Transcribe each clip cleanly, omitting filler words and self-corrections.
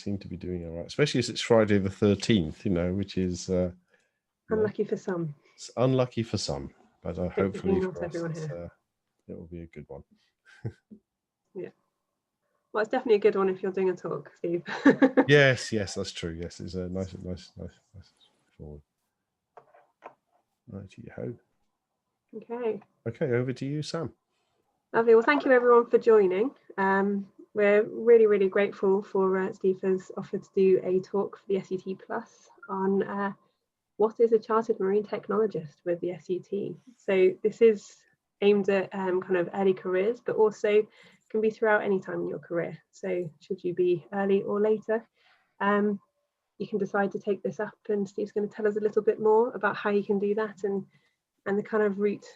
seem to be doing all right, especially as it's Friday the 13th, which is unlucky for some. It's unlucky for some, but hopefully not for us, everyone here. It will be a good one. Yeah. Well, it's definitely a good one if you're doing a talk, Steve. Yes, that's true. Yes, it's a nice forward. Righty-ho. Okay, over to you, Sam. Lovely. Well, thank you everyone for joining. We're really, really grateful for Steve has offered to do a talk for the SUT Plus on what is a chartered marine technologist with the SUT. So this is aimed at kind of early careers, but also can be throughout any time in your career. So should you be early or later, you can decide to take this up, and Steve's going to tell us a little bit more about how you can do that and the kind of route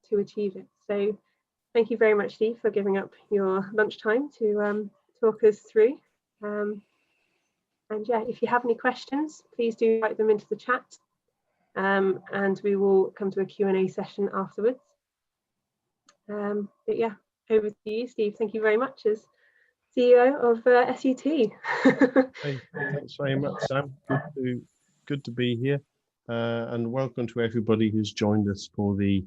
to achieve it. So thank you very much, Steve, for giving up your lunchtime to talk us through. And yeah, if you have any questions, please do write them into the chat, and we will come to a Q&A session afterwards. But yeah, over to you, Steve. Thank you very much as CEO of SUT. Hey, thanks very much, Sam. Good to be here, and welcome to everybody who's joined us for the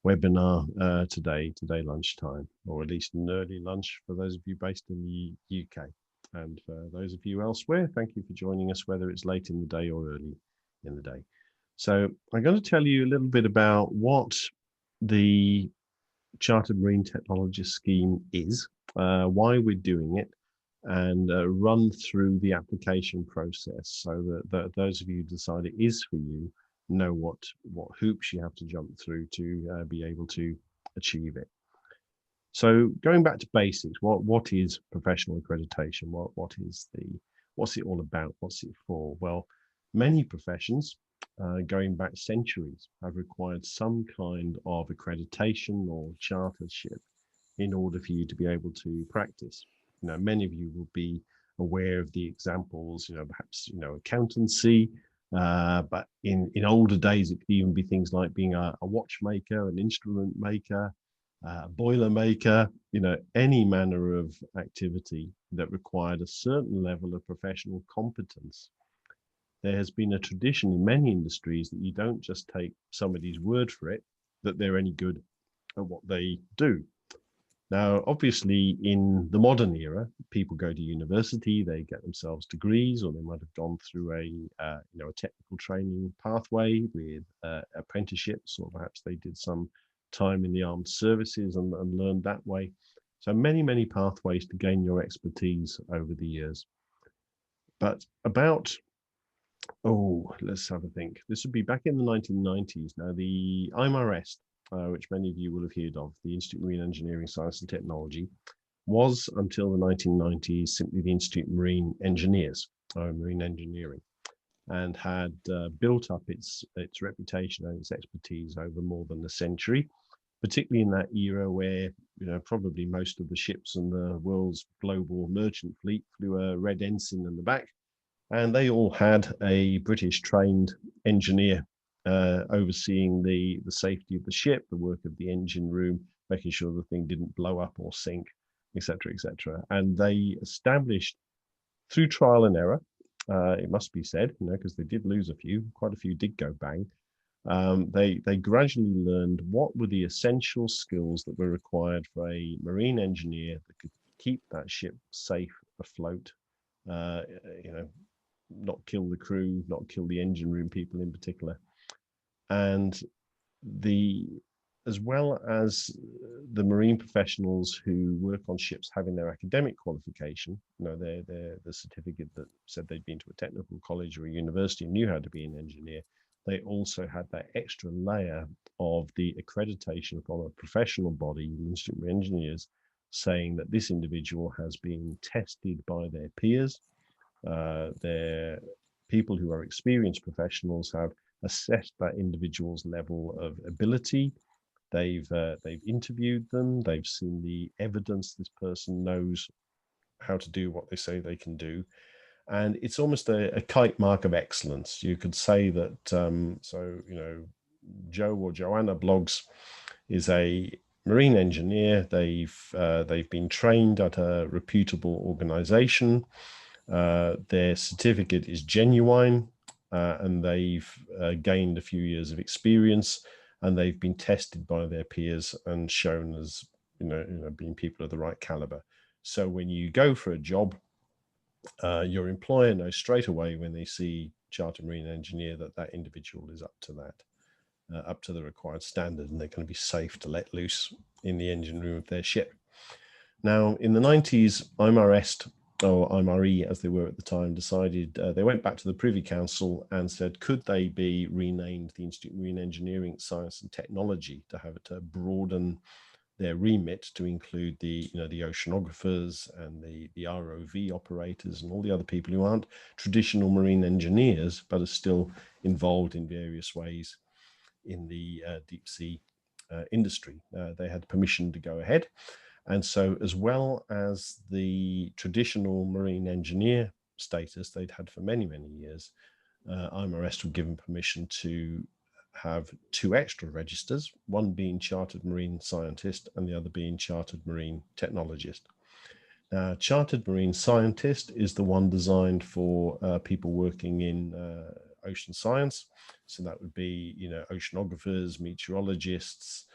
webinar today lunchtime, or at least an early lunch for those of you based in the UK. And for those of you elsewhere, thank you for joining us, whether it's late in the day or early in the day. So I'm going to tell you a little bit about what the Chartered Marine Technologist scheme is, why we're doing it, and run through the application process so that those of you who decide it is for you know what hoops you have to jump through to be able to achieve it. So going back to basics, what is professional accreditation? What's it all about? What's it for? Well, many professions going back centuries have required some kind of accreditation or chartership in order for you to be able to practice. Many of you will be aware of the examples, perhaps, accountancy, but in older days, it could even be things like being a watchmaker, an instrument maker, a boiler maker, any manner of activity that required a certain level of professional competence. There has been a tradition in many industries that you don't just take somebody's word for it, that they're any good at what they do. Now, obviously, in the modern era, people go to university, they get themselves degrees, or they might have gone through a technical training pathway with apprenticeships, or perhaps they did some time in the armed services and learned that way. So many pathways to gain your expertise over the years. But let's have a think. This would be back in the 1990s. Now, the IMRS, which many of you will have heard of, the Institute of Marine Engineering, Science and Technology, was until the 1990s simply the Institute of Marine Engineers, Marine Engineering, and had built up its reputation and its expertise over more than a century, particularly in that era where probably most of the ships in the world's global merchant fleet flew a red ensign in the back, and they all had a British trained engineer overseeing the safety of the ship, the work of the engine room, making sure the thing didn't blow up or sink, etc., etc. And they established, through trial and error, it must be said, because they did lose quite a few did go bang. They gradually learned what were the essential skills that were required for a marine engineer that could keep that ship safe afloat, not kill the crew, not kill the engine room people in particular. And as well as the marine professionals who work on ships having their academic qualification, the certificate that said they'd been to a technical college or a university and knew how to be an engineer, they also had that extra layer of the accreditation from a professional body, the Institute of Engineers, saying that this individual has been tested by their peers. Their people who are experienced professionals have assessed that individual's level of ability. They've interviewed them. They've seen the evidence this person knows how to do what they say they can do. And it's almost a kite mark of excellence. You could say that, Joe or Joanna Bloggs is a marine engineer. They've been trained at a reputable organization. Their certificate is genuine, and they've gained a few years of experience, and they've been tested by their peers and shown as being people of the right caliber. So when you go for a job, your employer knows straight away when they see chartered marine engineer that individual is up to that, up to the required standard, and they're going to be safe to let loose in the engine room of their ship. Now, in the 90s, IMREST, or IMRE as they were at the time, decided they went back to the Privy Council and said, could they be renamed the Institute of Marine Engineering, Science and Technology to have it to broaden their remit to include the oceanographers and the ROV operators and all the other people who aren't traditional marine engineers but are still involved in various ways in the deep sea industry. They had permission to go ahead. And so, as well as the traditional marine engineer status they'd had for many, many years, IMREST were given permission to have 2 extra registers, one being Chartered Marine Scientist and the other being Chartered Marine Technologist. Chartered Marine Scientist is the one designed for people working in ocean science. So that would be, oceanographers, meteorologists,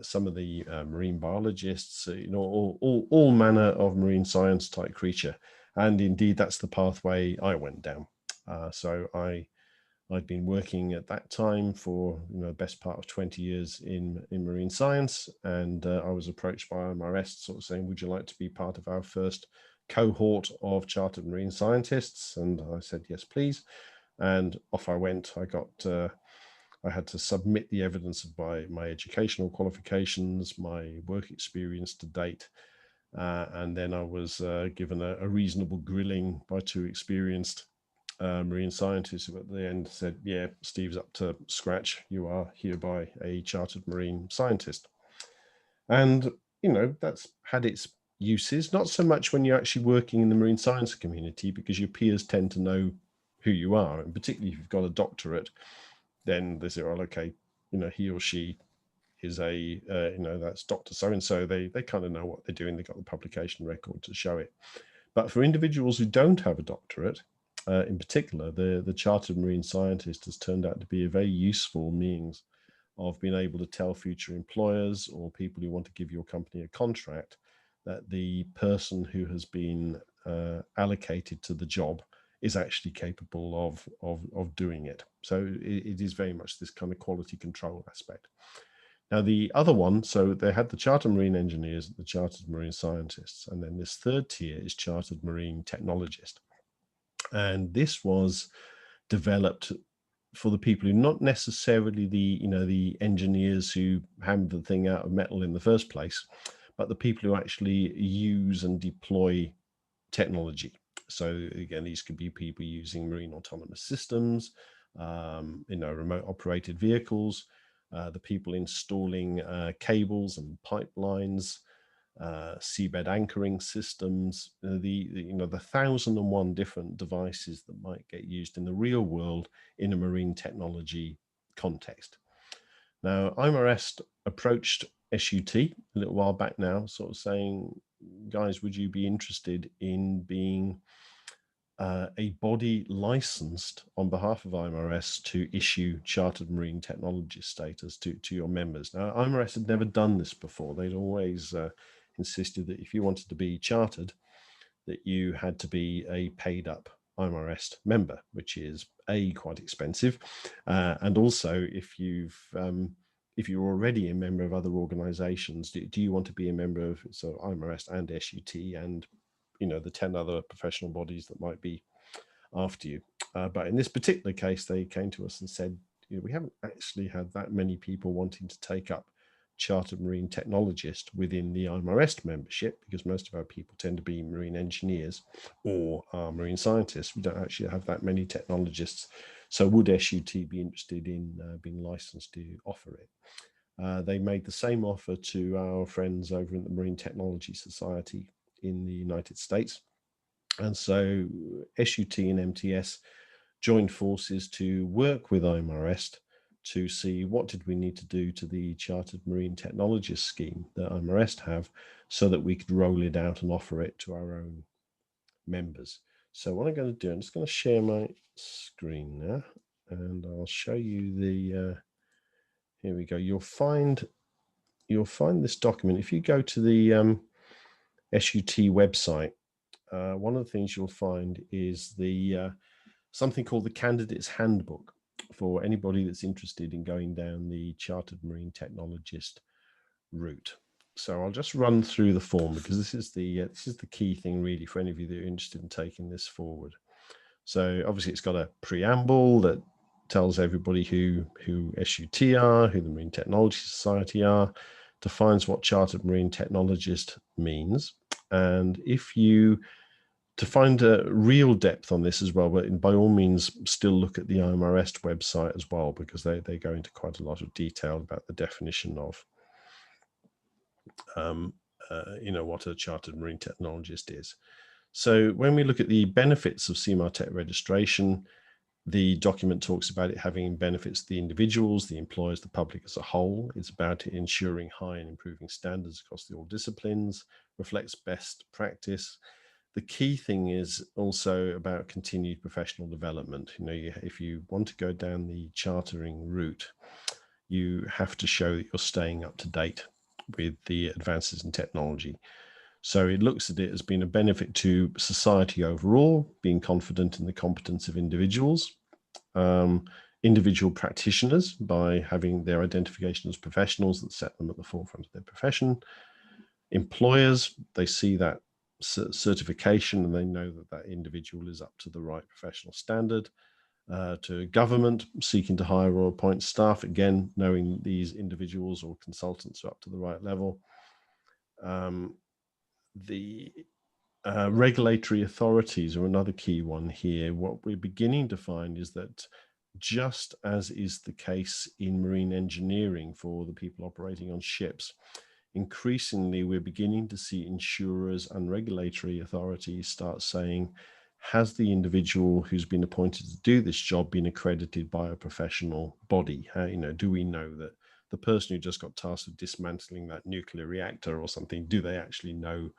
some of the marine biologists, all manner of marine science type creature. And indeed, that's the pathway I went down. So I'd been working at that time for the best part of 20 years in marine science, and I was approached by IMREST sort of saying, would you like to be part of our first cohort of chartered marine scientists? And I said, yes, please. And off I went. I had to submit the evidence of my educational qualifications, my work experience to date, and then I was given a reasonable grilling by 2 experienced marine scientists who at the end said, yeah, Steve's up to scratch. You are hereby a chartered marine scientist. And, that's had its uses, not so much when you're actually working in the marine science community, because your peers tend to know who you are. And particularly if you've got a doctorate, then they say, well, okay, he or she is that's Dr. So-and-so. They kind of know what they're doing. They've got the publication record to show it. But for individuals who don't have a doctorate, in particular, the Chartered Marine Scientist has turned out to be a very useful means of being able to tell future employers or people who want to give your company a contract that the person who has been allocated to the job is actually capable of doing it. So it is very much this kind of quality control aspect. Now, the other one, so they had the Chartered Marine Engineers, the Chartered Marine Scientists, and then this third tier is Chartered Marine Technologist. And this was developed for the people who not necessarily the engineers who hammered the thing out of metal in the first place, but the people who actually use and deploy technology. So again, these could be people using marine autonomous systems, remote operated vehicles, the people installing cables and pipelines, seabed anchoring systems, the 1,001 different devices that might get used in the real world in a marine technology context. Now, IMREST approached SUT a little while back now, sort of saying, guys, would you be interested in being a body licensed on behalf of IMREST to issue chartered marine technology status to your members? Now, IMREST had never done this before. They'd always insisted that if you wanted to be chartered, that you had to be a paid up IMREST member, which is quite expensive, and also if you're already a member of other organizations, do you want to be a member of IMREST and SUT and the 10 other professional bodies that might be after you? But in this particular case, they came to us and said, we haven't actually had that many people wanting to take up chartered marine technologist within the IMREST membership, because most of our people tend to be marine engineers or marine scientists. We don't actually have that many technologists. So would SUT be interested in being licensed to offer it? They made the same offer to our friends over in the Marine Technology Society in the United States. And so SUT and MTS joined forces to work with IMREST to see what did we need to do to the Chartered Marine Technologist scheme that IMREST have so that we could roll it out and offer it to our own members. So what I'm going to do, I'm just going to share my screen now, and I'll show you the, here we go. You'll find this document. If you go to the SUT website, one of the things you'll find is the something called the Candidate's Handbook for anybody that's interested in going down the Chartered Marine Technologist route. So I'll just run through the form, because this is the key thing really for any of you that are interested in taking this forward. So obviously it's got a preamble that tells everybody who SUT are, who the Marine Technology Society are, defines what Chartered Marine Technologist means. And if you, to find a real depth on this as well, but by all means still look at the IMRS website as well, because they go into quite a lot of detail about the definition of what a Chartered Marine Technologist is. So when we look at the benefits of CMAR Tech registration, the document talks about it having benefits to the individuals, the employers, the public as a whole. It's about ensuring high and improving standards across all disciplines, reflects best practice. The key thing is also about continued professional development. If you want to go down the chartering route, you have to show that you're staying up to date with the advances in technology. So it looks at it as being a benefit to society overall, being confident in the competence of individuals, individual practitioners by having their identification as professionals that set them at the forefront of their profession. Employers, they see that certification and they know that that individual is up to the right professional standard. To government, seeking to hire or appoint staff, again, knowing these individuals or consultants are up to the right level. The regulatory authorities are another key one here. What we're beginning to find is that, just as is the case in marine engineering for the people operating on ships, increasingly we're beginning to see insurers and regulatory authorities start saying, has the individual who's been appointed to do this job been accredited by a professional body? Do we know that the person who just got tasked with dismantling that nuclear reactor or something, do they actually know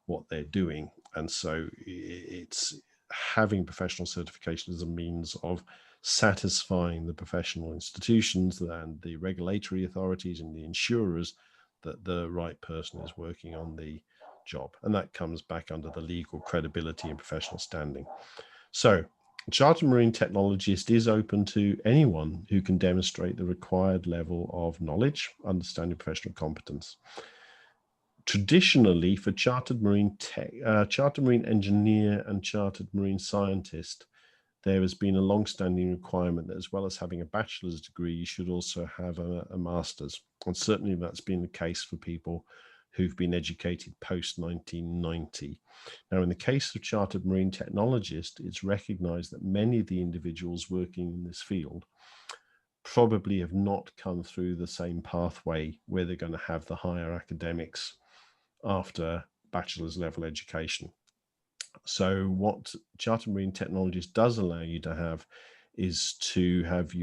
what they're doing? And so it's having professional certification as a means of satisfying the professional institutions and the regulatory authorities and the insurers that the right person is working on the job. And that comes back under the legal credibility and professional standing. So Chartered Marine Technologist is open to anyone who can demonstrate the required level of knowledge, understanding, professional competence. Traditionally, for Chartered Marine Engineer and Chartered Marine Scientist, there has been a long-standing requirement that, as well as having a bachelor's degree, you should also have a master's. And certainly that's been the case for people who've been educated post-1990. Now, in the case of Chartered Marine Technologist, it's recognized that many of the individuals working in this field probably have not come through the same pathway where they're going to have the higher academics after bachelor's level education. So what Chartered Marine Technologist does allow you to have is to have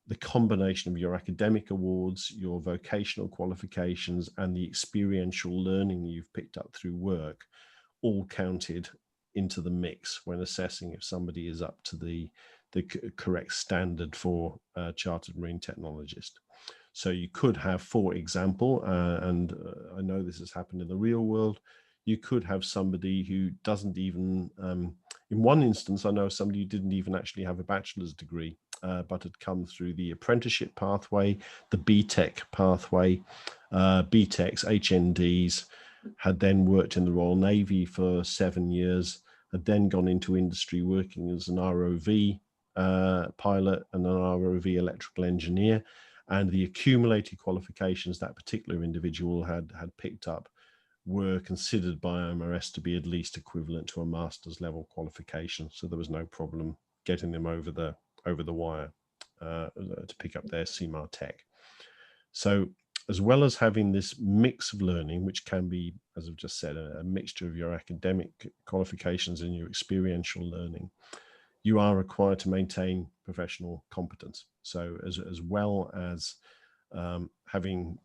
the combination of your academic awards, your vocational qualifications, and the experiential learning you've picked up through work all counted into the mix when assessing if somebody is up to the correct standard for Chartered Marine Technologist. So you could have, for example, and I know this has happened in the real world, you could have somebody who doesn't even, in one instance, I know somebody who didn't even actually have a bachelor's degree, but had come through the apprenticeship pathway, the BTEC pathway, BTECs, HNDs, had then worked in the Royal Navy for 7 years, had then gone into industry working as an ROV pilot and an ROV electrical engineer, and the accumulated qualifications that particular individual had picked up were considered by IMRS to be at least equivalent to a master's level qualification. So there was no problem getting them over the wire to pick up their CMAR Tech. So as well as having this mix of learning, which can be, as I've just said, a mixture of your academic qualifications and your experiential learning, you are required to maintain professional competence. So as well as having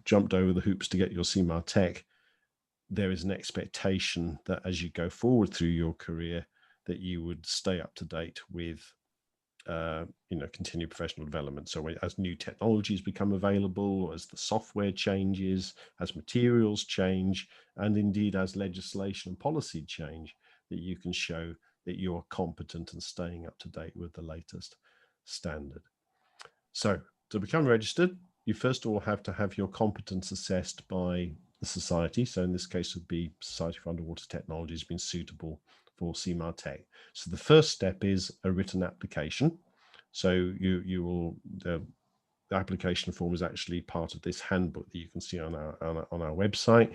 jumped over the hoops to get your CMAR Tech, there is an expectation that as you go forward through your career, that you would stay up to date with continued professional development. So as new technologies become available, as the software changes, as materials change, and indeed as legislation and policy change, that you can show that you're competent and staying up to date with the latest standard. So to become registered, you first of all have to have your competence assessed by the society. So in this case would be Society for Underwater Technology has been suitable for CMAR Tech. So the first step is a written application. So the application form is actually part of this handbook that you can see on our website.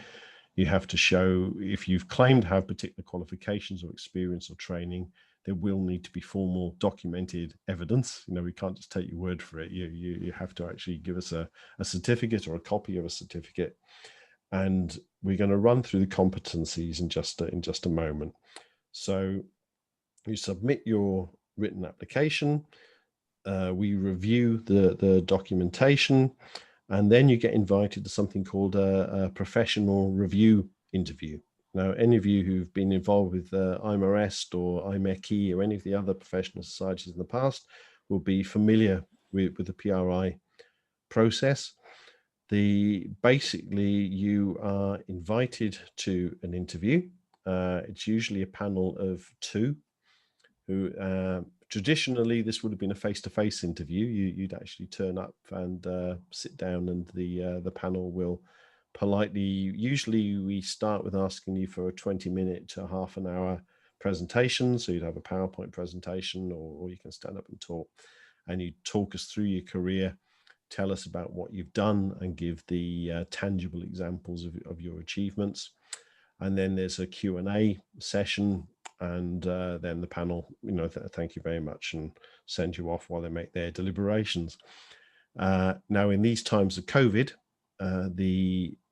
You have to show, if you've claimed to have particular qualifications or experience or training, there will need to be formal documented evidence. We can't just take your word for it. You have to actually give us a certificate or a copy of a certificate. And we're going to run through the competencies in just a moment. So you submit your written application, we review the documentation, and then you get invited to something called a professional review interview. Now, any of you who've been involved with IMAREST or IMECI or any of the other professional societies in the past will be familiar with the PRI process. Basically, you are invited to an interview. It's usually a panel of two who traditionally this would have been a face-to-face interview. You'd actually turn up and sit down, and the panel will politely, usually we start with asking you for a 20-minute to half an hour presentation. So you'd have a PowerPoint presentation, or you can stand up and talk, and you talk us through your career, tell us about what you've done, and give the tangible examples of your achievements. And then there's a Q&A session, and then the panel, thank you very much, and send you off while they make their deliberations. Now, in these times of COVID,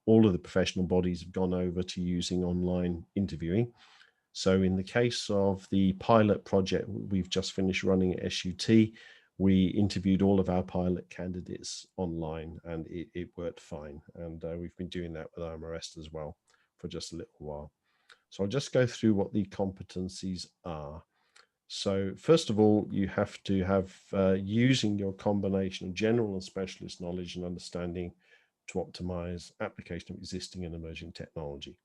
all of the professional bodies have gone over to using online interviewing. So in the case of the pilot project we've just finished running at SUT, we interviewed all of our pilot candidates online, and it worked fine. And we've been doing that with IMAREST as well for just a little while. So I'll just go through what the competencies are. So first of all, you have to have using your combination of general and specialist knowledge and understanding to optimize application of existing and emerging technology.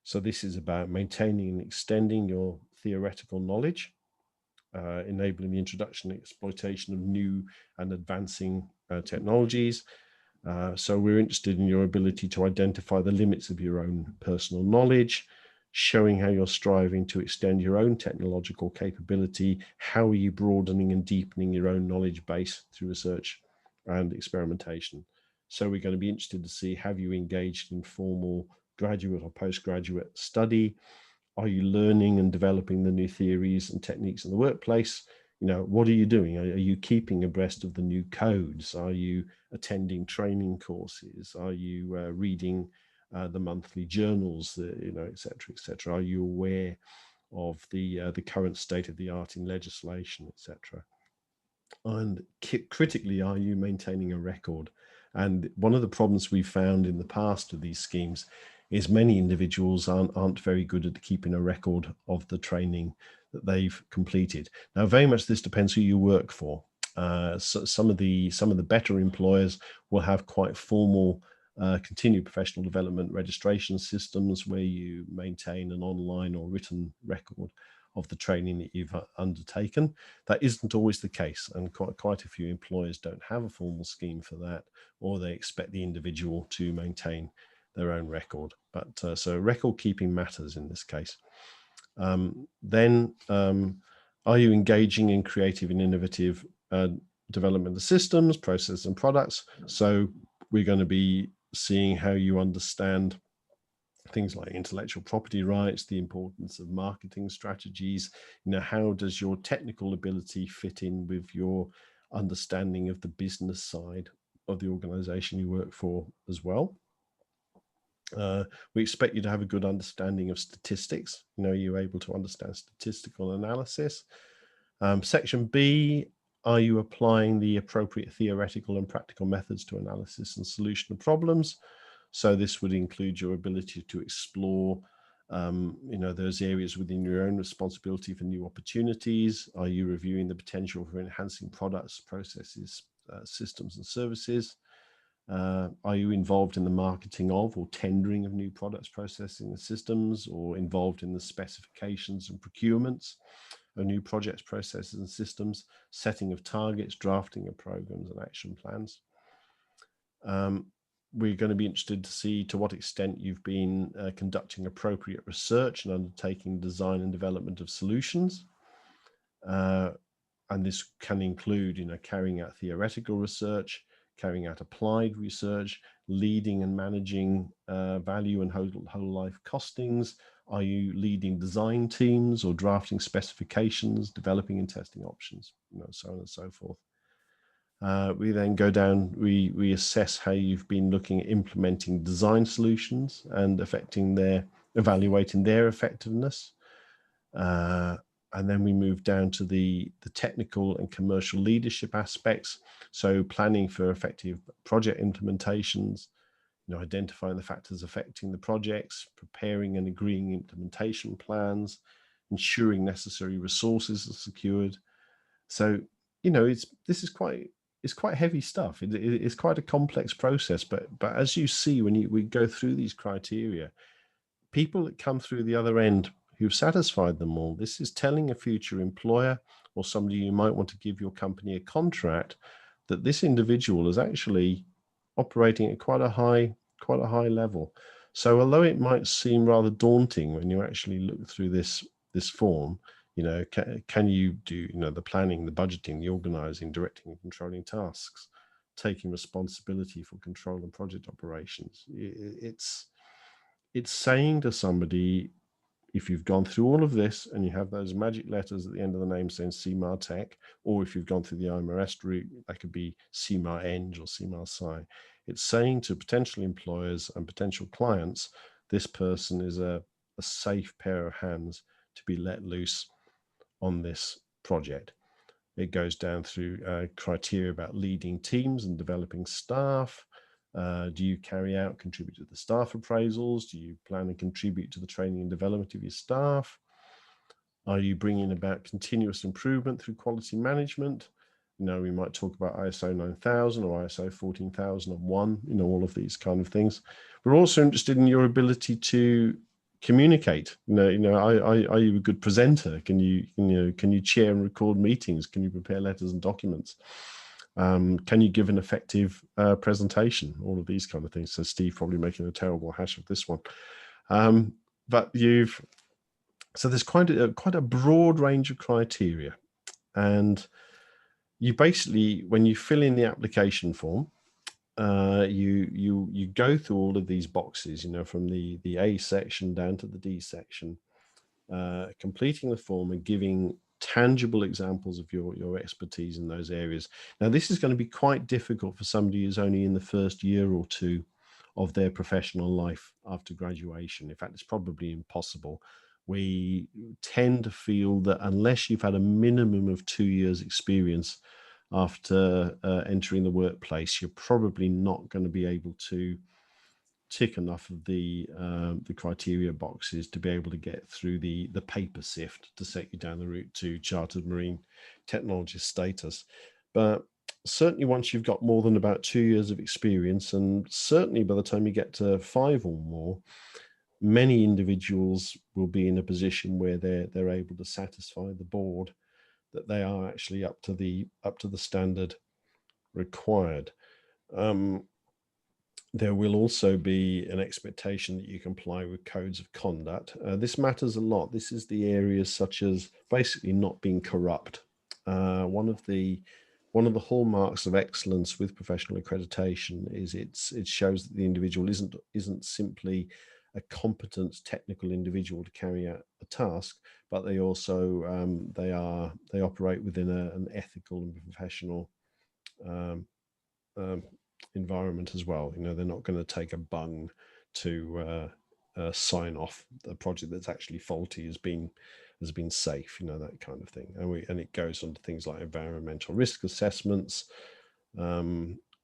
So this is about maintaining and extending your theoretical knowledge, enabling the introduction and exploitation of new and advancing technologies. So we're interested in your ability to identify the limits of your own personal knowledge, showing how you're striving to extend your own technological capability. How are you broadening and deepening your own knowledge base through research and experimentation? So we're going to be interested to see, have you engaged in formal graduate or postgraduate study? Are you learning and developing the new theories and techniques in the workplace? What are you doing? Are you keeping abreast of the new codes? Are you attending training courses? Are you reading the monthly journals, et cetera, et cetera? Are you aware of the current state of the art in legislation, et cetera? And critically, are you maintaining a record? And one of the problems we've found in the past with these schemes is many individuals aren't very good at keeping a record of the training that they've completed. Now, very much this depends who you work for. So some of the better employers will have quite formal continued professional development registration systems where you maintain an online or written record of the training that you've undertaken. That isn't always the case, and quite a few employers don't have a formal scheme for that, or they expect the individual to maintain their own record. But so record keeping matters in this case. Then are you engaging in creative and innovative development of systems, processes, and products? So we're going to be seeing how you understand things like intellectual property rights, the importance of marketing strategies. How does your technical ability fit in with your understanding of the business side of the organization you work for as well? We expect you to have a good understanding of statistics. You're able to understand statistical analysis. Section B, are you applying the appropriate theoretical and practical methods to analysis and solution of problems? So this would include your ability to explore You know, those areas within your own responsibility for new opportunities. Are you reviewing the potential for enhancing products, processes, systems and services? Are you involved in the marketing of or tendering of new products, processing and systems, or involved in the specifications and procurements of new projects, processes and systems, setting of targets, drafting of programs and action plans? We're going to be interested to see to what extent you've been conducting appropriate research and undertaking design and development of solutions. And this can include, you know, carrying out theoretical research, carrying out applied research, leading and managing value and whole life costings. Are you leading design teams or drafting specifications, developing and testing options, you know, so on and so forth. We then go down, we assess how you've been looking at implementing design solutions and evaluating their effectiveness. And then we move down to the technical and commercial leadership aspects. So planning for effective project implementations, you know, identifying the factors affecting the projects, preparing and agreeing implementation plans, ensuring necessary resources are secured. So, you know, it's quite heavy stuff. It's quite a complex process, but as you see, when we go through these criteria, people that come through the other end who've satisfied them all, this is telling a future employer or somebody you might want to give your company a contract that this individual is actually operating at quite a high level. So although it might seem rather daunting when you actually look through this form, you know, can you do, you know, the planning, the budgeting, the organizing, directing and controlling tasks, taking responsibility for control and project operations? It's saying to somebody, if you've gone through all of this and you have those magic letters at the end of the name saying CMAR Tech, or if you've gone through the IMRS route, that could be CMAR Eng or CMAR Sci. It's saying to potential employers and potential clients, this person is a safe pair of hands to be let loose on this project. It goes down through criteria about leading teams and developing staff. Do you contribute to the staff appraisals? Do you plan and contribute to the training and development of your staff? Are you bringing about continuous improvement through quality management? You know, we might talk about ISO 9000 or ISO 14001, you know, all of these kind of things. We're also interested in your ability to communicate. Are you a good presenter? Can you chair and record meetings? Can you prepare letters and documents? Can you give an effective presentation? All of these kind of things. So Steve probably making a terrible hash of this one. But so there's quite a broad range of criteria, and you basically, when you fill in the application form, you go through all of these boxes, you know, from the A section down to the D section, completing the form and giving tangible examples of your expertise in those areas. Now, this is going to be quite difficult for somebody who's only in the first year or two of their professional life after graduation. In fact, it's probably impossible. We tend to feel that unless you've had a minimum of 2 years experience after entering the workplace, you're probably not going to be able to tick enough of the criteria boxes to be able to get through the paper sift to set you down the route to chartered marine technologist status. But certainly once you've got more than about 2 years of experience, and certainly by the time you get to 5 or more, many individuals will be in a position where they're able to satisfy the board that they are actually up to the standard required. There will also be an expectation that you comply with codes of conduct. This matters a lot. This is the areas such as basically not being corrupt. One of the hallmarks of excellence with professional accreditation is it shows that the individual isn't simply a competent technical individual to carry out a task, but they also they operate within an ethical and professional environment as well. You know, they're not going to take a bung to sign off a project that's actually faulty has been safe, you know, that kind of thing. And it goes on to things like environmental risk assessments, you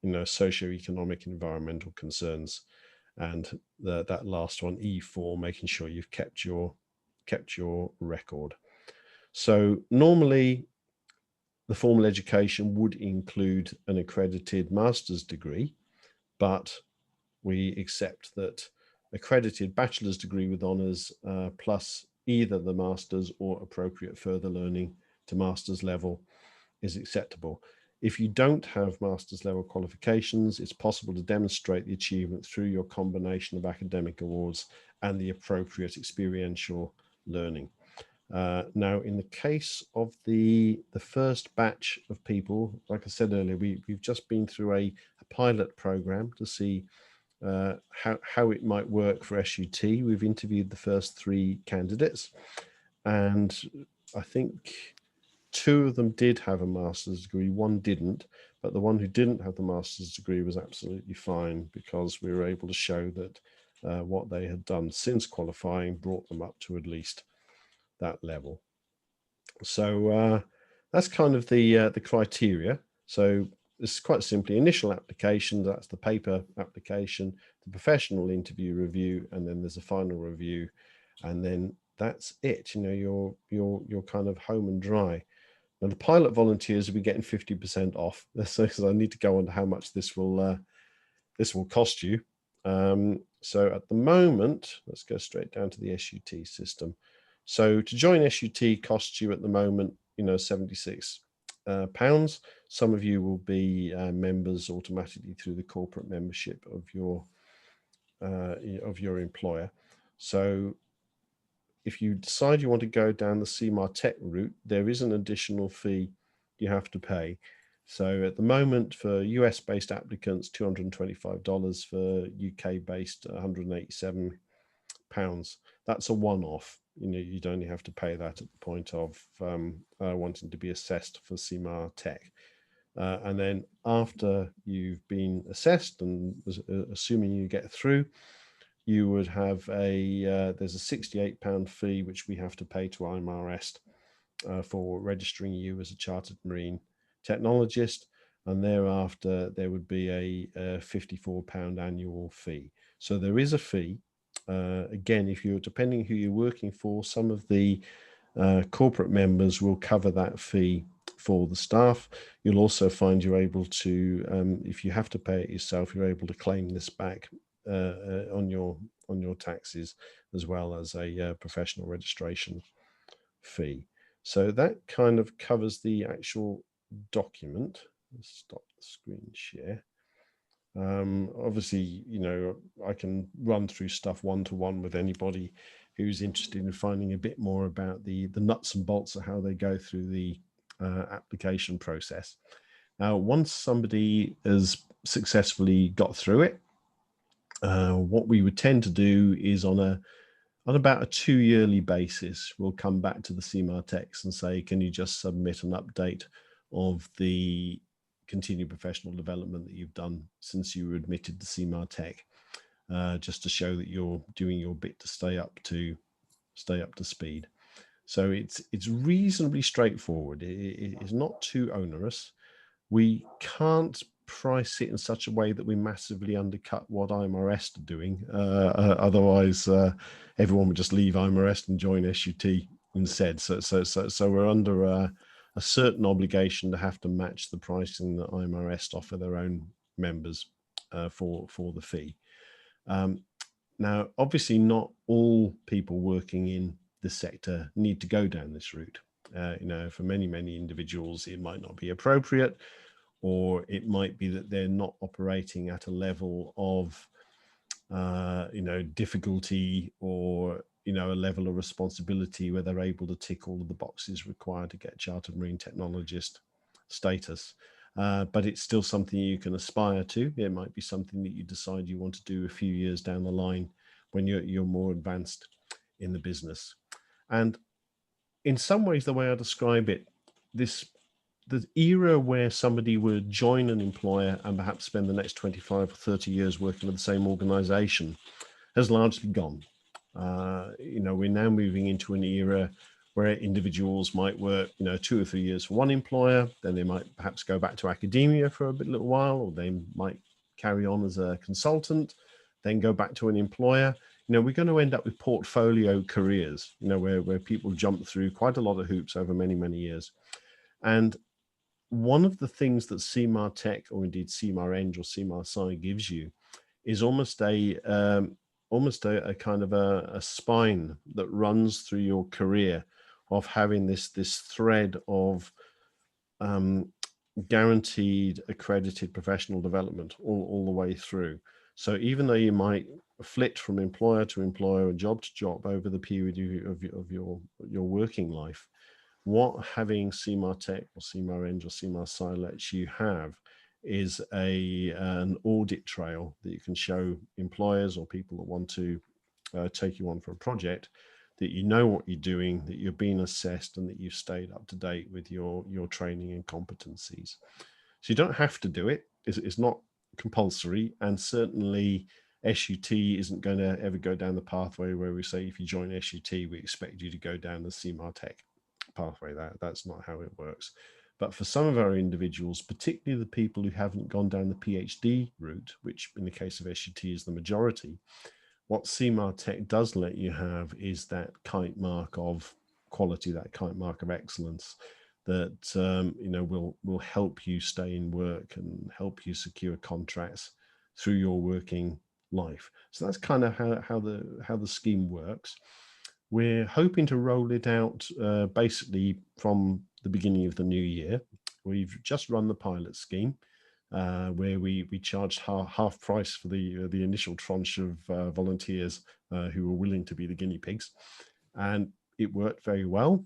know, socioeconomic environmental concerns. and that last one, E4, making sure you've kept your record. So normally the formal education would include an accredited master's degree, but we accept that accredited bachelor's degree with honours plus either the master's or appropriate further learning to master's level is acceptable. If you don't have master's level qualifications, it's possible to demonstrate the achievement through your combination of academic awards and the appropriate experiential learning. Now, in the case of the first batch of people, like I said earlier, we've just been through a pilot program to see how it might work for SUT. We've interviewed the first 3 candidates, and I think 2 of them did have a master's degree, 1 didn't, but the one who didn't have the master's degree was absolutely fine, because we were able to show that what they had done since qualifying brought them up to at least that level. So that's kind of the criteria. So it's quite simply initial application, that's the paper application, the professional interview review, and then there's a final review, and then that's it. You know, you're kind of home and dry. Now the pilot volunteers will be getting 50% off. So I need to go on to how much this will cost you. So at the moment, let's go straight down to the SUT system. So to join SUT costs you at the moment, you know, £76. Some of you will be members automatically through the corporate membership of your employer. So if you decide you want to go down the CMAR Tech route, there is an additional fee you have to pay. So at the moment, for US-based applicants, $225, for UK-based, £187. That's a one-off. You know, you'd only have to pay that at the point of wanting to be assessed for CMAR Tech. And then after you've been assessed, and assuming you get through, you would have there's a £68 fee which we have to pay to IMRS for registering you as a chartered marine technologist, and thereafter there would be a £54 annual fee. So there is a fee. Again, if you're depending who you're working for, some of the corporate members will cover that fee for the staff. You'll also find you're able to, if you have to pay it yourself, you're able to claim this back on your taxes, as well as a professional registration fee. So that kind of covers the actual document. Let's stop the screen share. Obviously, you know, I can run through stuff one-to-one with anybody who's interested in finding a bit more about the nuts and bolts of how they go through the application process. Now, once somebody has successfully got through it, what we would tend to do is on about a 2-yearly basis, we'll come back to the CMAR Techs and say, can you just submit an update of the continued professional development that you've done since you were admitted to CMAR Tech, just to show that you're doing your bit to stay up to speed. So it's reasonably straightforward. It is not too onerous. We can't price it in such a way that we massively undercut what IMRS are doing. Otherwise, everyone would just leave IMRS and join SUT instead. So we're under a certain obligation to have to match the pricing that IMRS offer their own members for the fee. Now, obviously, not all people working in the sector need to go down this route. You know, for many individuals, it might not be appropriate, or it might be that they're not operating at a level of, you know, difficulty, or, you know, a level of responsibility where they're able to tick all of the boxes required to get chartered marine technologist status. But it's still something you can aspire to. It might be something that you decide you want to do a few years down the line when you're more advanced in the business. And in some ways, the way I describe it, the era where somebody would join an employer and perhaps spend the next 25 or 30 years working with the same organization has largely gone. You know, we're now moving into an era where individuals might work, you know, 2 or 3 years for one employer, then they might perhaps go back to academia for a little while, or they might carry on as a consultant, then go back to an employer, we're going to end up with portfolio careers, where people jump through quite a lot of hoops over many, many years. And one of the things that CMAR Tech, or indeed CMAR Eng or CMAR Sci gives you, is almost a kind of a spine that runs through your career, of having this thread of guaranteed accredited professional development all the way through. So even though you might flit from employer to employer and job to job over the period of your working life, what having CMAR Tech or CMAR Eng or CMAR Sci lets you have is an audit trail that you can show employers or people that want to take you on for a project, that you know what you're doing, that you're being assessed, and that you've stayed up to date with your training and competencies. So you don't have to do it. It's not compulsory, and certainly SUT isn't going to ever go down the pathway where we say, if you join SUT, we expect you to go down the CMAR Tech pathway. That's not how it works. But for some of our individuals, particularly the people who haven't gone down the PhD route, which in the case of SUT is the majority, what CMAR Tech does let you have is that kite mark of quality, that kite mark of excellence, that will help you stay in work and help you secure contracts through your working life. So that's kind of how the scheme works. We're hoping to roll it out basically from the beginning of the new year. We've just run the pilot scheme, where we charged half price for the initial tranche of volunteers who were willing to be the guinea pigs, and it worked very well.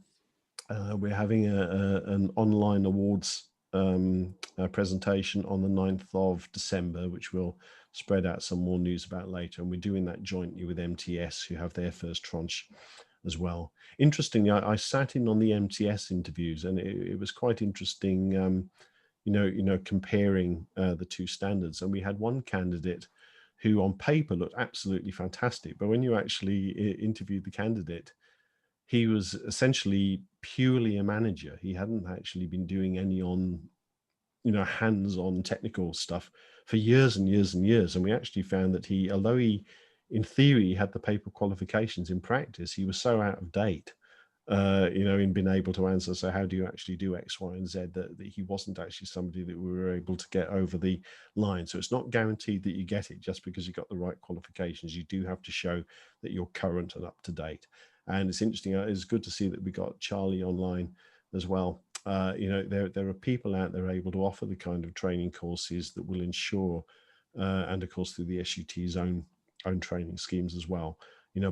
We're having an online awards presentation on the 9th of December, which we'll spread out some more news about later, and we're doing that jointly with MTS, who have their first tranche as well. Interestingly, I sat in on the MTS interviews, and it was quite interesting, comparing the two standards. And we had one candidate who on paper looked absolutely fantastic, but when you actually interviewed the candidate, he was essentially purely a manager. He hadn't actually been doing any hands-on technical stuff for years and years and years. And we actually found that although he, in theory, had the paper qualifications, in practice, he was so out of date, in being able to answer, so how do you actually do X, Y, and Z, that he wasn't actually somebody that we were able to get over the line. So it's not guaranteed that you get it just because you got the right qualifications. You do have to show that you're current and up to date. And it's interesting, it's good to see that we got Charlie online as well. There are people out there able to offer the kind of training courses that will ensure, and of course through the SUT's own training schemes as well,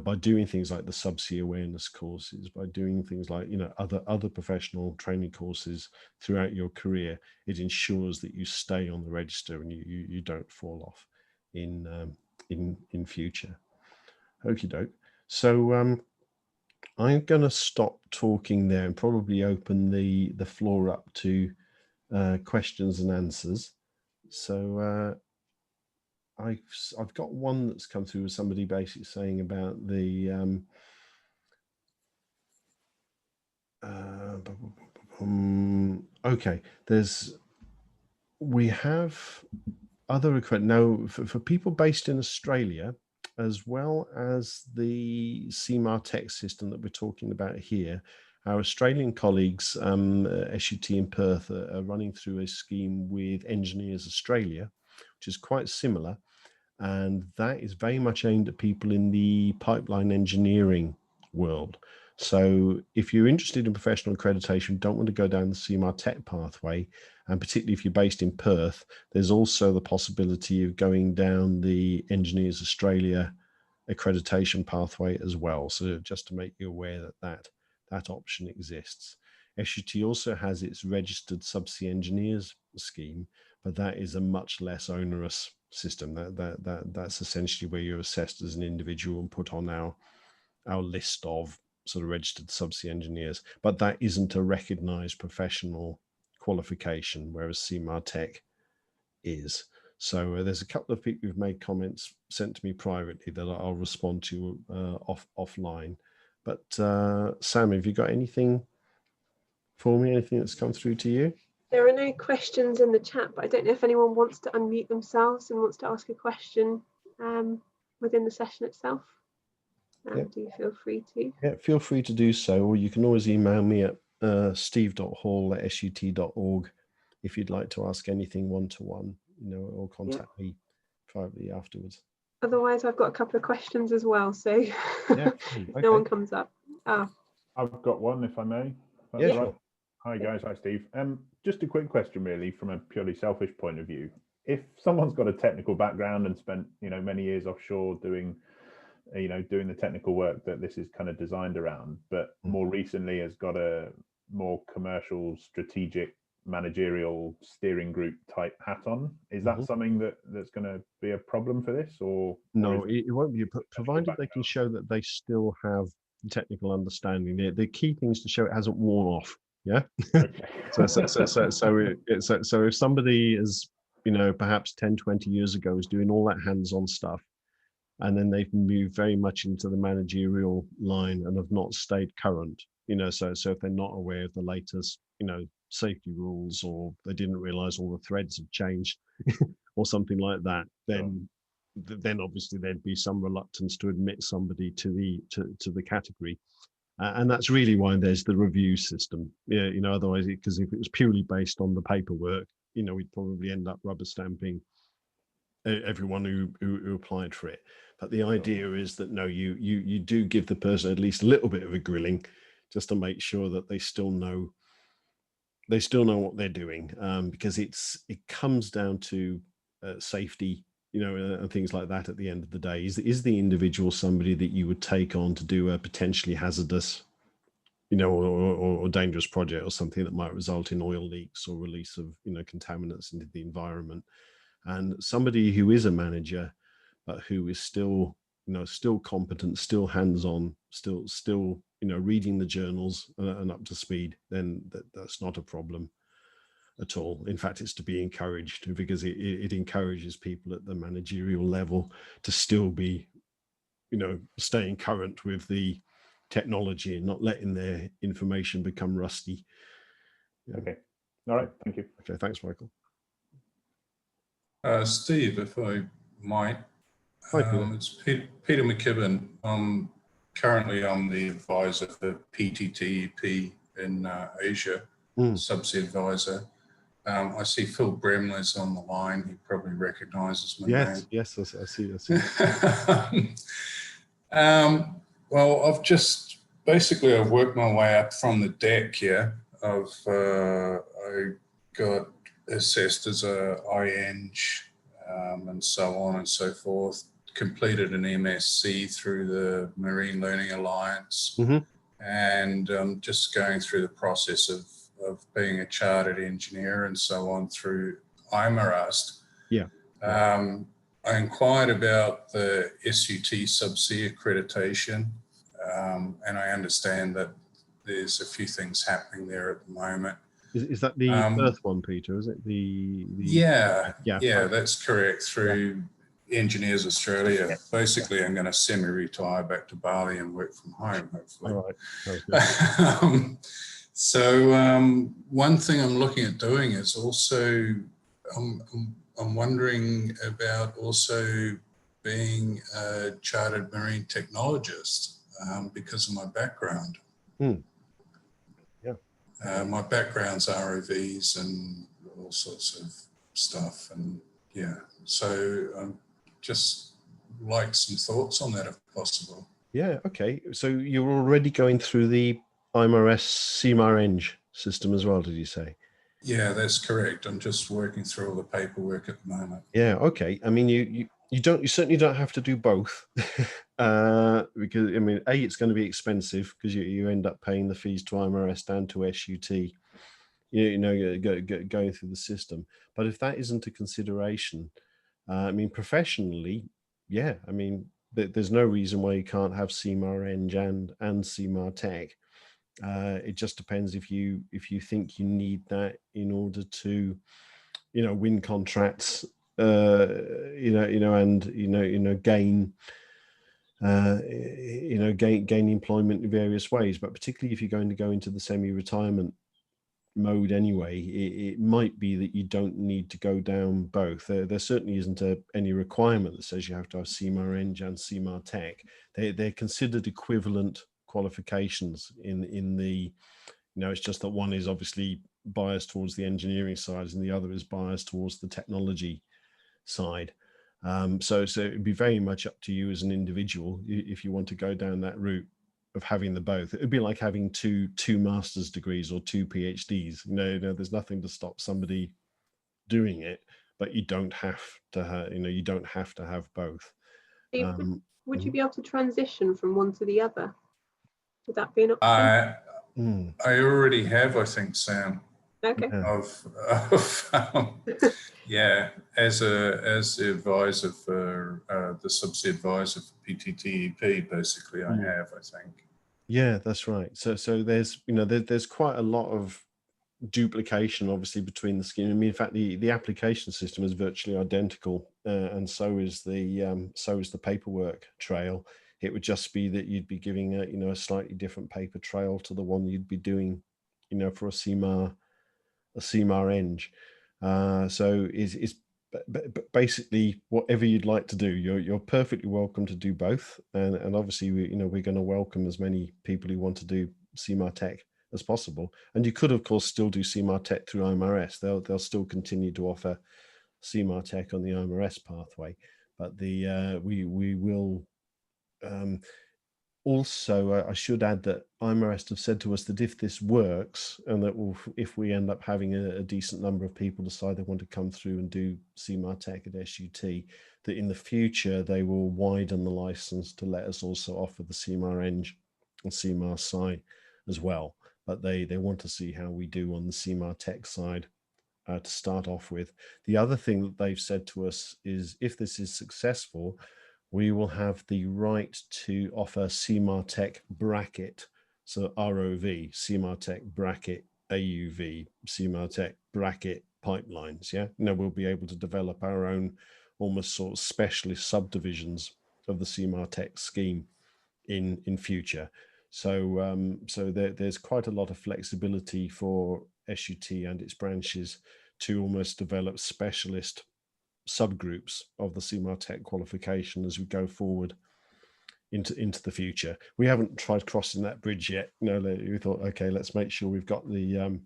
by doing things like the subsea awareness courses, by doing things like, other professional training courses throughout your career, it ensures that you stay on the register and you don't fall off in future. Okie doke. So I'm going to stop talking there and probably open the floor up to questions and answers. So I've got one that's come through with somebody basically saying about the okay, we have other now for people based in Australia, as well as the CMAR Tech system that we're talking about here. Our Australian colleagues, SUT in Perth, are running through a scheme with Engineers Australia, which is quite similar. And that is very much aimed at people in the pipeline engineering world. So if you're interested in professional accreditation, don't want to go down the CMAR Tech pathway, and particularly if you're based in Perth, there's also the possibility of going down the Engineers Australia accreditation pathway as well. So just to make you aware that option exists. SUT also has its registered subsea engineers scheme, but that is a much less onerous system. That's essentially where you're assessed as an individual and put on our list of sort of registered subsea engineers, but that isn't a recognized professional qualification, whereas CMAR Tech is. So there's a couple of people who've made comments sent to me privately that I'll respond to offline. But Sam, have you got anything for me? Anything that's come through to you? There are no questions in the chat, but I don't know if anyone wants to unmute themselves and wants to ask a question within the session itself, Yeah. do feel free to. Yeah, feel free to do so, or you can always email me at steve.hall@sut.org if you'd like to ask anything one-to-one, or contact me privately afterwards. Otherwise, I've got a couple of questions as well, so Yeah, if no one comes up. I've got one, if I may. Yeah, Right. sure. Hi guys, hi Steve. Just a quick question, really, from a purely selfish point of view. If someone's got a technical background and spent, many years offshore doing the technical work that this is kind of designed around, but more recently has got a more commercial, strategic, managerial steering group type hat on, is that something that's going to be a problem for this, or no? It won't be, provided they can show that they still have technical understanding. The key thing is to show it hasn't worn off. Yeah. Okay. So if somebody is, perhaps 10-20 years ago was doing all that hands-on stuff, and then they've moved very much into the managerial line and have not stayed current, so if they're not aware of the latest, safety rules, or they didn't realize all the threads have changed or something like that, then obviously there'd be some reluctance to admit somebody to the category. And that's really why there's the review system. Yeah, otherwise, because if it was purely based on the paperwork, we'd probably end up rubber stamping everyone who applied for it. But the idea is that no, you do give the person at least a little bit of a grilling, just to make sure that they still know what they're doing, because it comes down to safety, and things like that. At the end of the day, is the individual somebody that you would take on to do a potentially hazardous, or dangerous project, or something that might result in oil leaks or release of contaminants into the environment. And somebody who is a manager, but who is still competent, still hands-on, still reading the journals and up to speed, then that's not a problem at all. In fact, it's to be encouraged, because it encourages people at the managerial level to still be, staying current with the technology and not letting their information become rusty. Okay. All right. Thank you. Okay. Thanks, Michael. Steve, if I might. Hi, Peter. It's Peter McKibben. Currently, I'm the advisor for PTTEP in Asia, subsea advisor. I see Phil Bremler's on the line. He probably recognises my name. Yes, I see. Well, I've worked my way up from the deck here. I got assessed as a IEng, and so on and so forth. Completed an MSc through the Marine Learning Alliance, and just going through the process of being a chartered engineer and so on through IMARAST. Yeah. I inquired about the SUT subsea accreditation, and I understand that there's a few things happening there at the moment. Is that the Earth one, Peter? Is it the Yeah, that's correct. Through Engineers Australia. Yeah. Basically, I'm going to semi-retire back to Bali and work from home, hopefully. All right. So one thing I'm looking at doing is also, I'm wondering about also being a chartered marine technologist because of my background. My background's ROVs and all sorts of stuff, and so just like some thoughts on that if possible. Yeah, okay. So you're already going through the IMARS CMAR Eng system as well, did you say? Yeah, that's correct. I'm just working through all the paperwork at the moment. Yeah, okay. I mean, you certainly don't have to do both, because I mean, it's going to be expensive because you end up paying the fees to IMARS and to SUT, going through the system. But if that isn't a consideration, I mean, professionally, yeah, I mean, there's no reason why you can't have CMAR Eng and CMAR Tech. It just depends if you think you need that in order to, win contracts, and gain employment in various ways. But particularly if you're going to go into the semi-retirement mode anyway, it might be that you don't need to go down both. There certainly isn't any requirement that says you have to have CMAR Eng and CMAR Tech. They're considered equivalent qualifications in the, it's just that one is obviously biased towards the engineering side and the other is biased towards the technology side. So it'd be very much up to you as an individual if you want to go down that route of having the both. It'd be like having two master's degrees or two PhDs. There's nothing to stop somebody doing it, but you don't have to you don't have to have both. Steve, would you be able to transition from one to the other? Would that be an option? I already have, I think, Sam. Okay. Yeah, as the advisor for the subsea advisor for PTTEP, basically, I have, I think. Yeah, that's right. So there's there's quite a lot of duplication, obviously, between the scheme. I mean, in fact, the application system is virtually identical, and so is the paperwork trail. It would just be that you'd be giving a slightly different paper trail to the one you'd be doing, for a CMAR Eng. So is basically whatever you'd like to do. You're perfectly welcome to do both, and obviously we're going to welcome as many people who want to do CMAR Tech as possible. And you could, of course, still do CMAR Tech through IMRS. They'll still continue to offer CMAR Tech on the IMRS pathway, but we will. Also, I should add that IMRS have said to us that if this works, and that if we end up having a decent number of people decide they want to come through and do CMAR Tech at SUT, that in the future they will widen the license to let us also offer the CMAR Eng and CMAR Sci as well. But they want to see how we do on the CMAR Tech side to start off with. The other thing that they've said to us is if this is successful, we will have the right to offer CMAR Tech bracket, so ROV, CMAR Tech bracket AUV, CMAR Tech bracket pipelines. Yeah, we'll be able to develop our own almost sort of specialist subdivisions of the CMAR Tech scheme in future. So there's quite a lot of flexibility for SUT and its branches to almost develop specialist subgroups of the CMAR Tech qualification as we go forward into the future. We haven't tried crossing that bridge yet. We thought, okay, let's make sure we've got the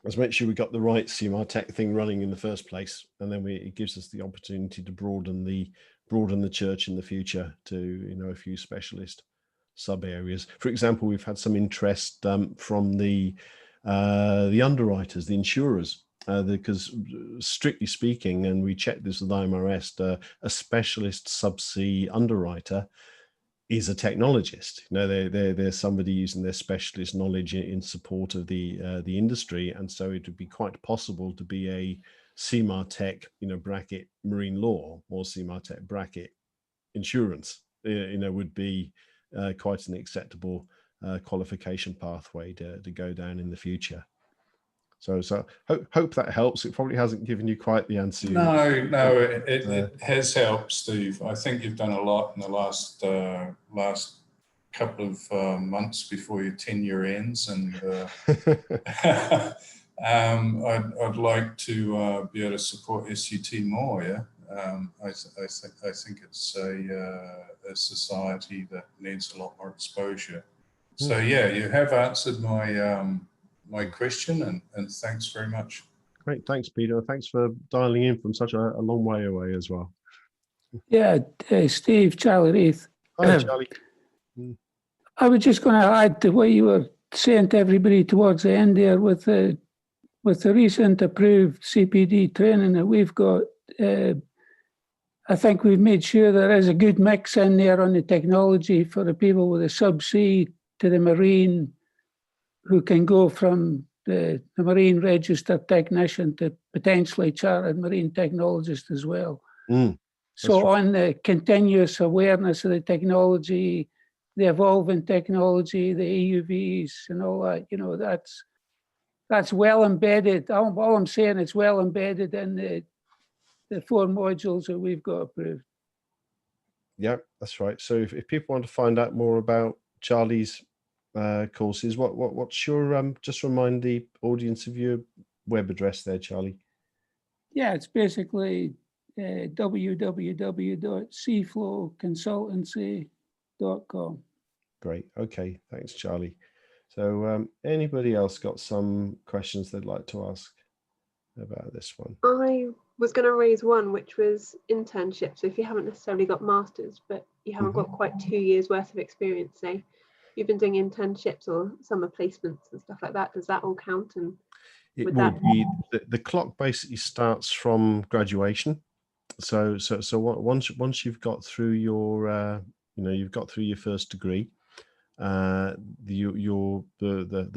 right CMAR Tech thing running in the first place, and then it gives us the opportunity to broaden the church in the future to a few specialist sub areas. For example, we've had some interest from the underwriters, the insurers. Because strictly speaking, and we checked this with IMRS, a specialist subsea underwriter is a technologist. They're somebody using their specialist knowledge in support of the industry, and so it would be quite possible to be a CMAR Tech, bracket marine law, or CMAR Tech bracket insurance. Would be quite an acceptable qualification pathway to go down in the future. So hope that helps. It probably hasn't given you quite the answer. No, it has helped, Steve. I think you've done a lot in the last couple of months before your tenure ends, and I'd like to be able to support SUT more. Yeah, I think it's a society that needs a lot more exposure. So yeah, you have answered my question, and thanks very much. Great, thanks, Peter. Thanks for dialing in from such a long way away as well. Yeah, Steve, Charlie Reith. Hi, Charlie. I was just going to add to what you were saying to everybody towards the end there with the recent approved CPD training that we've got. I think we've made sure there is a good mix in there on the technology for the people with the subsea to the marine, who can go from the marine registered technician to potentially chartered marine technologist as well. So right. On the continuous awareness of the technology, the evolving technology, the EUVs and all that, that's well embedded. All I'm saying, it's well embedded in the 4 modules that we've got approved. Yeah, that's right. So if people want to find out more about Charlie's courses. What's your just remind the audience of your web address there, Charlie? Yeah, it's basically www.cflowconsultancy.com. Great. Okay. Thanks, Charlie. So anybody else got some questions they'd like to ask about this one? I was going to raise one, which was internship. So if you haven't necessarily got masters, but you haven't got quite 2 years worth of experience, say you've been doing internships or summer placements and stuff like that, does that all count? And it would would that be the clock basically starts from graduation. So once you've got through your you've got through your first degree, the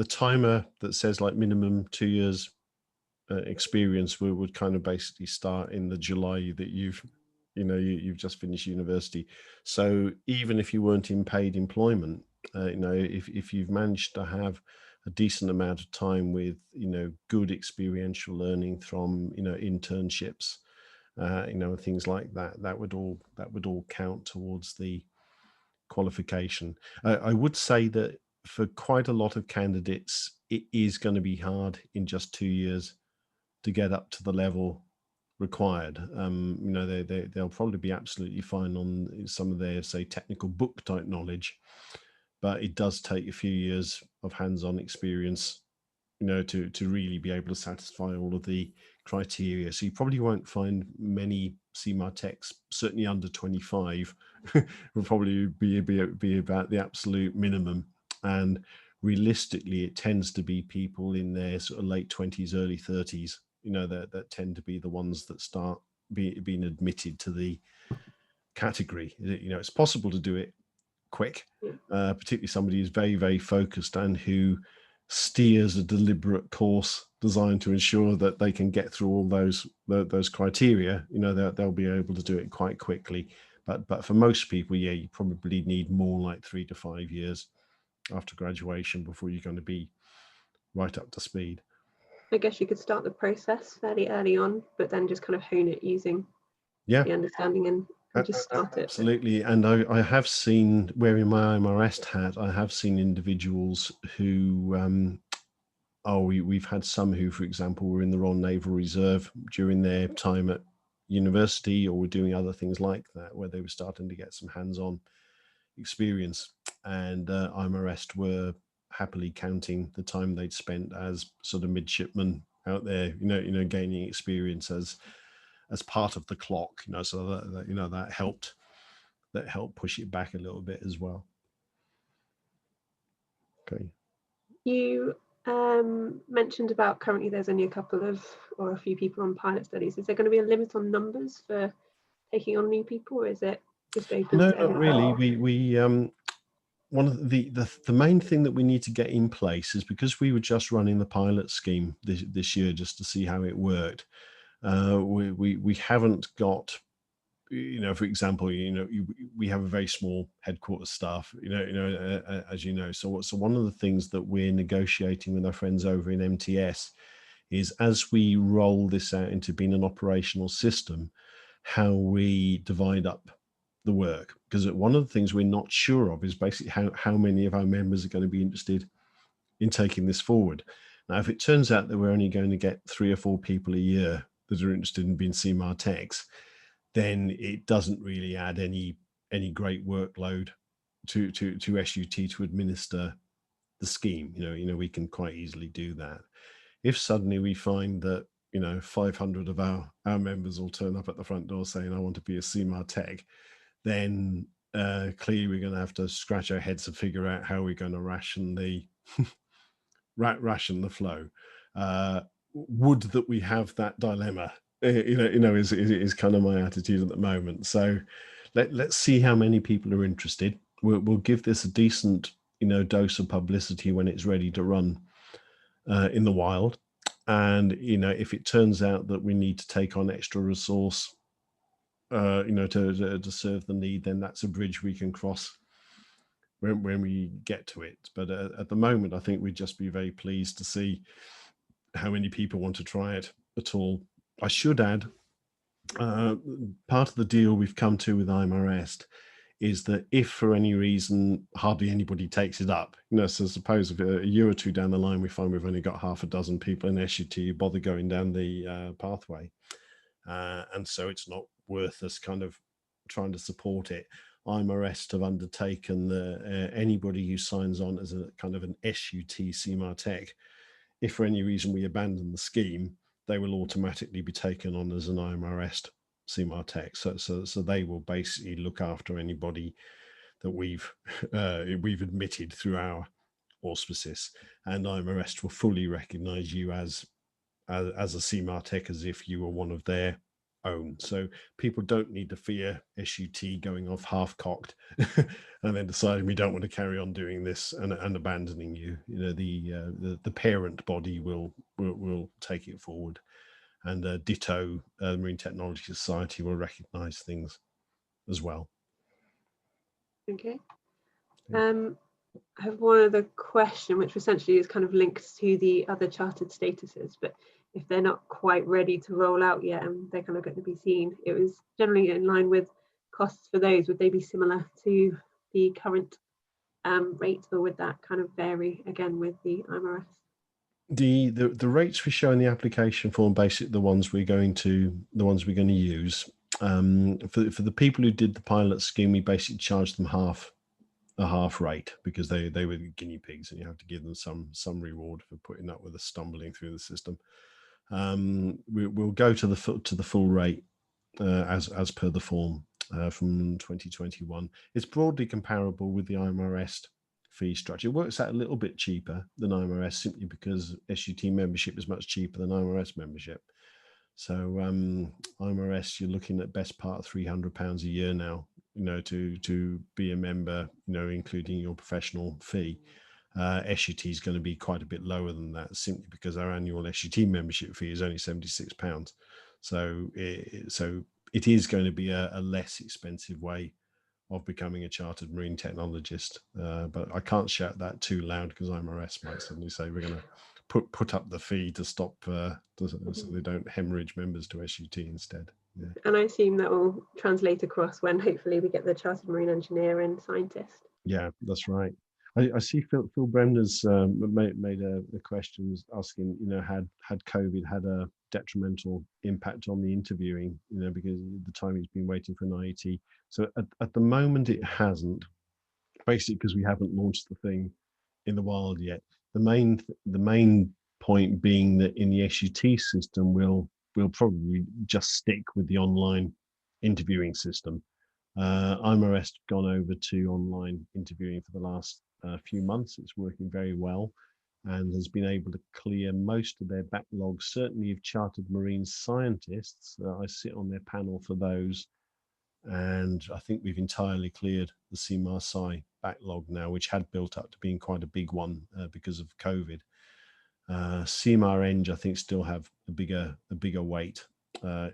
timer that says like minimum 2 years experience would kind of basically start in the July that you've just finished university. So even if you weren't in paid employment, if you've managed to have a decent amount of time with good experiential learning from internships, things like that, that would all count towards the qualification. I would say that for quite a lot of candidates, it is going to be hard in just 2 years to get up to the level required. They'll probably be absolutely fine on some of their, say, technical book type knowledge, but it does take a few years of hands-on experience, to really be able to satisfy all of the criteria. So you probably won't find many CMAR techs, certainly under 25, will probably be about the absolute minimum. And realistically, it tends to be people in their sort of late 20s, early 30s, that tend to be the ones that start being admitted to the category. It's possible to do it quick, particularly somebody who's very, very focused and who steers a deliberate course designed to ensure that they can get through all those criteria. They'll be able to do it quite quickly. But for most people, you probably need more like 3 to 5 years after graduation before you're going to be right up to speed. I guess you could start the process fairly early on, but then just kind of hone it using the understanding and just start it. Absolutely. And I have seen, wearing my IMRS hat, I have seen individuals who, we've had some who, for example, were in the Royal Naval Reserve during their time at university, or were doing other things like that, where they were starting to get some hands-on experience. And IMRS were happily counting the time they'd spent as sort of midshipmen out there, gaining experience as part of the clock, so that helped push it back a little bit as well. Okay. You mentioned about currently there's only a few people on pilot studies. Is there going to be a limit on numbers for taking on new people, or is it just open? No, to not really. We one of the main thing that we need to get in place is, because we were just running the pilot scheme this year just to see how it worked. We haven't got, for example, we have a very small headquarters staff, as you know. So one of the things that we're negotiating with our friends over in MTS is, as we roll this out into being an operational system, how we divide up the work. Because one of the things we're not sure of is basically how many of our members are going to be interested in taking this forward. Now, if it turns out that we're only going to get 3 or 4 people a year that are interested in being CMAR techs, then it doesn't really add any great workload to SUT to administer the scheme. We can quite easily do that. If suddenly we find that 500 of our members will turn up at the front door saying, I want to be a CMAR tech, then clearly we're going to have to scratch our heads and figure out how we're going to ration the flow. Would that we have that dilemma, is kind of my attitude at the moment. So let's see how many people are interested. We'll give this a decent dose of publicity when it's ready to run in the wild. And if it turns out that we need to take on extra resource to serve the need, then that's a bridge we can cross when we get to it. But at the moment, I think we'd just be very pleased to see how many people want to try it at all. I should add, part of the deal we've come to with IMRS is that if for any reason hardly anybody takes it up, so suppose if a year or two down the line we find we've only got half a dozen people in SUT who bother going down the pathway, and so it's not worth us kind of trying to support it. IMRS have undertaken that anybody who signs on as a kind of an SUT CMAR Tech, if for any reason we abandon the scheme, they will automatically be taken on as an IMRS CMAR Tech. So they will basically look after anybody that we've admitted through our auspices, and IMRS will fully recognise you as a CMAR Tech as if you were one of their own. So people don't need to fear SUT going off half-cocked and then deciding we don't want to carry on doing this and abandoning you. The parent body will take it forward, and ditto Marine Technology Society will recognise things as well. Okay. I have one other question, which essentially is kind of linked to the other chartered statuses, but if they're not quite ready to roll out yet and they're kind of going to be seen, it was generally in line with costs for those. Would they be similar to the current rate, or would that kind of vary again with the IMRS? The rates we show in the application form, basically the ones we're going to use. For the people who did the pilot scheme, we basically charged them a half rate because they were guinea pigs, and you have to give them some reward for putting up with us stumbling through the system. We'll go to the full rate as per the form from 2021. It's broadly comparable with the IMRS fee structure. It works out a little bit cheaper than IMRS simply because SUT membership is much cheaper than IMRS membership. So IMRS, you're looking at best part of £300 a year now, to be a member, including your professional fee. SUT is going to be quite a bit lower than that, simply because our annual SUT membership fee is only £76. So it is going to be a less expensive way of becoming a chartered marine technologist. But I can't shout that too loud because IMRS might suddenly say we're going to put up the fee to stop so they don't hemorrhage members to SUT instead. Yeah. And I assume that will translate across when hopefully we get the chartered marine engineer and scientist. Yeah, that's right. I see Phil Bremner's made a question asking, had COVID had a detrimental impact on the interviewing, because the time he's been waiting for an IET. So at the moment it hasn't, basically because we haven't launched the thing in the wild yet. The main point being that in the SUT system, we'll probably just stick with the online interviewing system. IMRS gone over to online interviewing for the last few months. It's working very well and has been able to clear most of their backlog, certainly of chartered marine scientists. I sit on their panel for those, and I think we've entirely cleared the CMAR Sci backlog now, which had built up to being quite a big one because of COVID. CMAR Eng, I think, still have a bigger weight.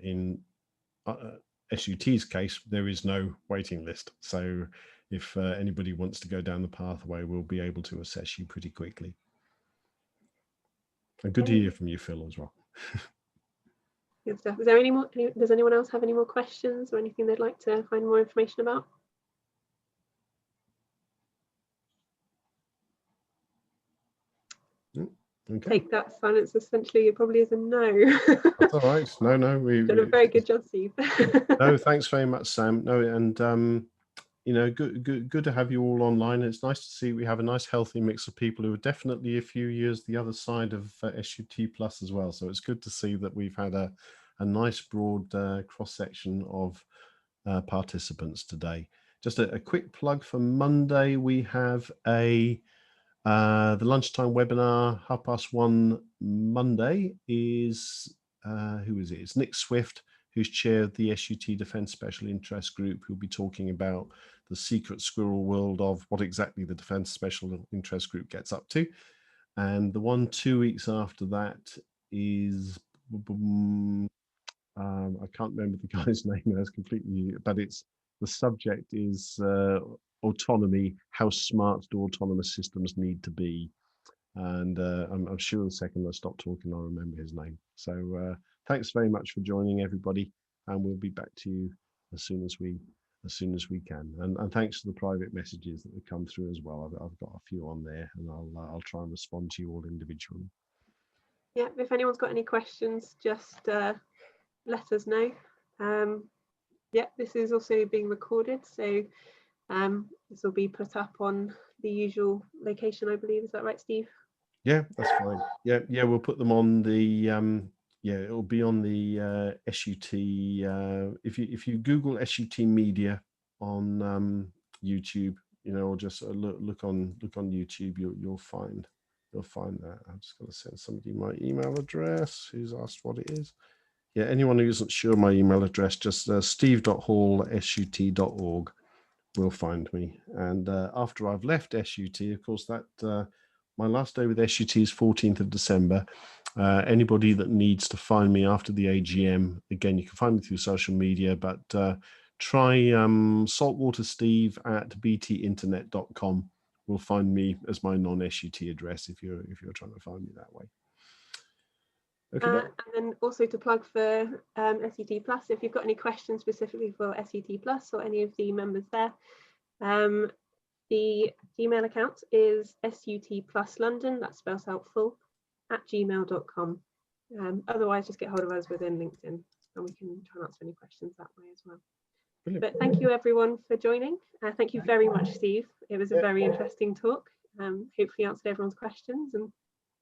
In SUT's case, there is no waiting list. So if anybody wants to go down the pathway, we'll be able to assess you pretty quickly. And good to hear from you, Phil, as well. Good stuff. Is there any more? Does anyone else have any more questions or anything they'd like to find more information about? Okay. Take that silence essentially it probably is a no. That's all right. No, we've done a very good job, Steve. No, thanks very much, Sam. No, and good to have you all online. It's nice to see we have a nice healthy mix of people who are definitely a few years the other side of SUT Plus as well. So it's good to see that we've had a nice broad cross section of participants today. Just a quick plug for Monday. We have the lunchtime webinar, 1:30 Monday, is who is it? It's Nick Swift, who's chair of the SUT Defence Special Interest Group, who'll be talking about the secret squirrel world of what exactly the Defence Special Interest Group gets up to. And the one 2 weeks after that is, I can't remember the guy's name, that's completely, but the subject is autonomy, how smart do autonomous systems need to be? And I'm sure the second I stop talking, I'll remember his name. So thanks very much for joining, everybody, and we'll be back to you as soon as we as soon as we can. And thanks to the private messages that have come through as well. I've got a few on there, and I'll try and respond to you all individually. Yeah, if anyone's got any questions, just let us know. Yeah, this is also being recorded, so this will be put up on the usual location, I believe. Is that right, Steve? Yeah, that's fine. Yeah, we'll put them on the yeah, it'll be on the SUT. If you Google SUT Media on YouTube, you know, or just look on YouTube, you'll find that. I'm just going to send somebody my email address who's asked what it is. Yeah, anyone who isn't sure my email address, just steve.hall@sut.org will find me. And after I've left SUT, of course, that my last day with SUT is 14th of December. Anybody that needs to find me after the AGM, again, you can find me through social media, but try saltwatersteve@btinternet.com. will find me as my non-SUT address if you're trying to find me that way. Okay. And then also to plug for SUT Plus, if you've got any questions specifically for SUT Plus or any of the members there, the Gmail account is sutpluslondon, that spells out full, @gmail.com. Otherwise, just get hold of us within LinkedIn and we can try and answer any questions that way as well. Brilliant. But thank you everyone for joining. Thank you very much, Steve. It was a very interesting talk. Hopefully answered everyone's questions, and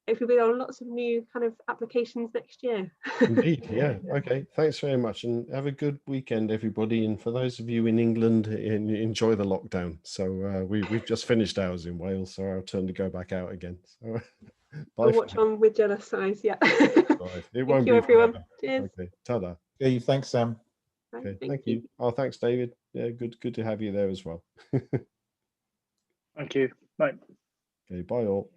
hopefully we'll have lots of new kind of applications next year. Indeed, yeah. Okay, thanks very much, and have a good weekend, everybody. And for those of you in England, enjoy the lockdown. So we've just finished ours in Wales, so our turn to go back out again. So We'll watch on with jealous eyes. Yeah. Right. It won't Thank you, be everyone. forever. Cheers. Okay, ta-da. Steve, thanks, Sam. Bye. Okay, thank you. Oh, thanks, David. Yeah, good to have you there as well. Thank you. Bye. Okay, bye all.